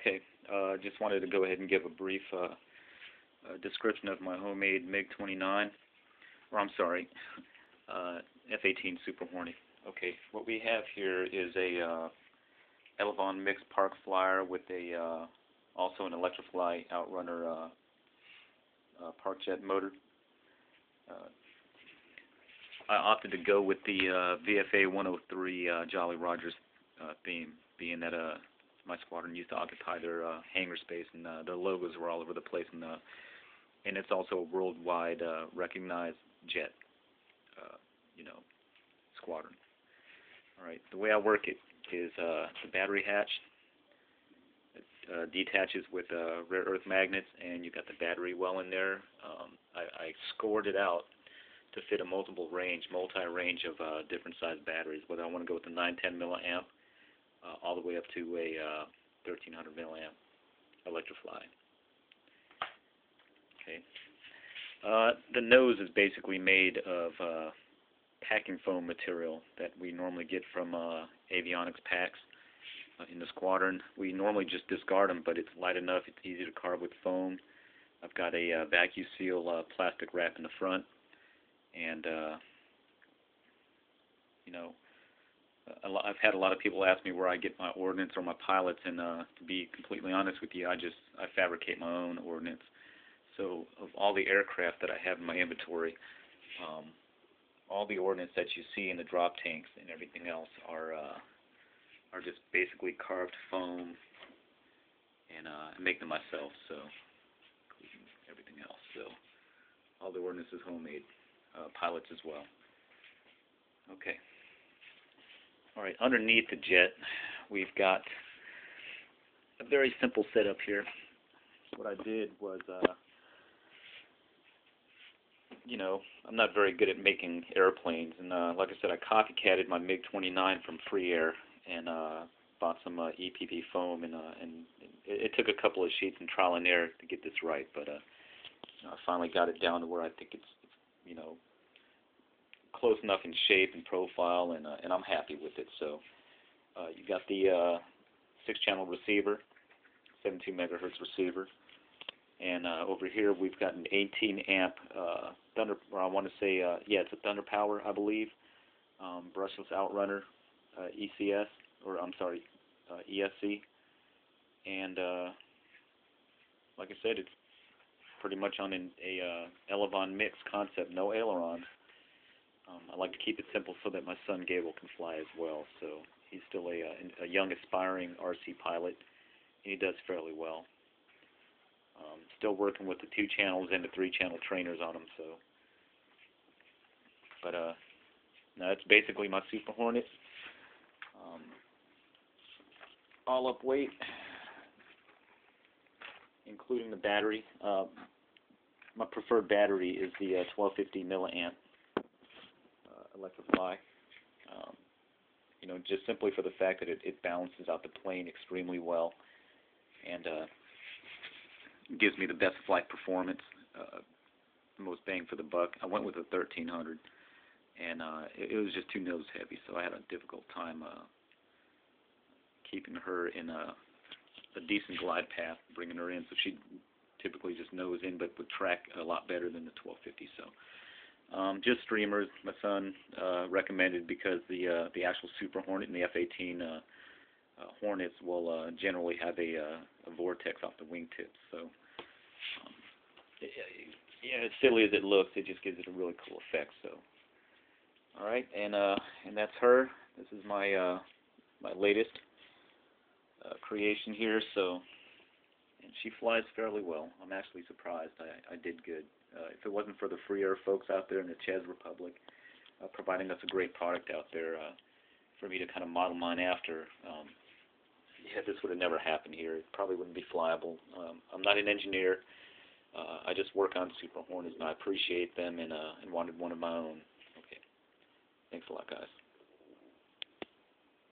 Okay, just wanted to go ahead and give a brief description of my homemade MiG-29, or I'm sorry, F-18 Super Hornet. Okay, what we have here is a Elevon mixed park flyer with a also an Electrifly Outrunner park jet motor. I opted to go with the VFA 103 Jolly Rogers theme, being that my squadron used to occupy their hangar space, and the logos were all over the place, and it's also a worldwide recognized jet, squadron. All right, the way I work it is the battery hatch. It detaches with rare earth magnets, and you got the battery well in there. I scored it out to fit a multi-range of different size batteries, whether I want to go with the 910 milliamp all the way up to a 1300 milliamp Electrifly. Okay. The nose is basically made of packing foam material that we normally get from avionics packs in the squadron. We normally just discard them, but it's light enough, it's easy to carve with foam. I've got a vacuum seal plastic wrap in the front, and I've had a lot of people ask me where I get my ordnance or my pilots, and to be completely honest with you, I fabricate my own ordnance. So of all the aircraft that I have in my inventory, all the ordnance that you see in the drop tanks and everything else are just basically carved foam, and I make them myself, so including everything else. So all the ordnance is homemade, pilots as well. Okay. All right, underneath the jet, we've got a very simple setup here. What I did was, I'm not very good at making airplanes, and like I said, I copycatted my MiG-29 from Freeair and bought some EPP foam, and it took a couple of sheets and trial and error to get this right, but I finally got it down to where I think it's close enough in shape and profile, and I'm happy with it. So you got the 6-channel receiver, 72 megahertz receiver, and over here we've got an 18 amp Thunder, or I want to say, it's a Thunder Power, I believe, brushless Outrunner ECS, or I'm sorry, ESC, and like I said, it's pretty much on a Elevon mix concept, no ailerons. I like to keep it simple so that my son Gable can fly as well. So he's still a young aspiring RC pilot, and he does fairly well. Still working with the 2 channels and the 3-channel trainers on him. So, but now that's basically my Super Hornet. All up weight, including the battery. My preferred battery is the 1250 milliamp Electrifly. Just simply for the fact that it balances out the plane extremely well, and gives me the best flight performance, the most bang for the buck. I went with a 1300, and it was just too nose heavy, so I had a difficult time keeping her in a decent glide path, bringing her in, so she typically just nose in, but would track a lot better than the 1250. So just streamers. My son recommended, because the actual Super Hornet and the F-18 Hornets will generally have a vortex off the wingtips. So as silly as it looks, it just gives it a really cool effect. So all right, and that's her. This is my my latest creation here. So, and she flies fairly well. I'm actually surprised. I did good. If it wasn't for the Freeair folks out there in the Czech Republic providing us a great product out there for me to kind of model mine after, this would have never happened here. It probably wouldn't be flyable. I'm not an engineer. I just work on Super Hornets, and I appreciate them, and wanted one of my own. Okay. Thanks a lot, guys.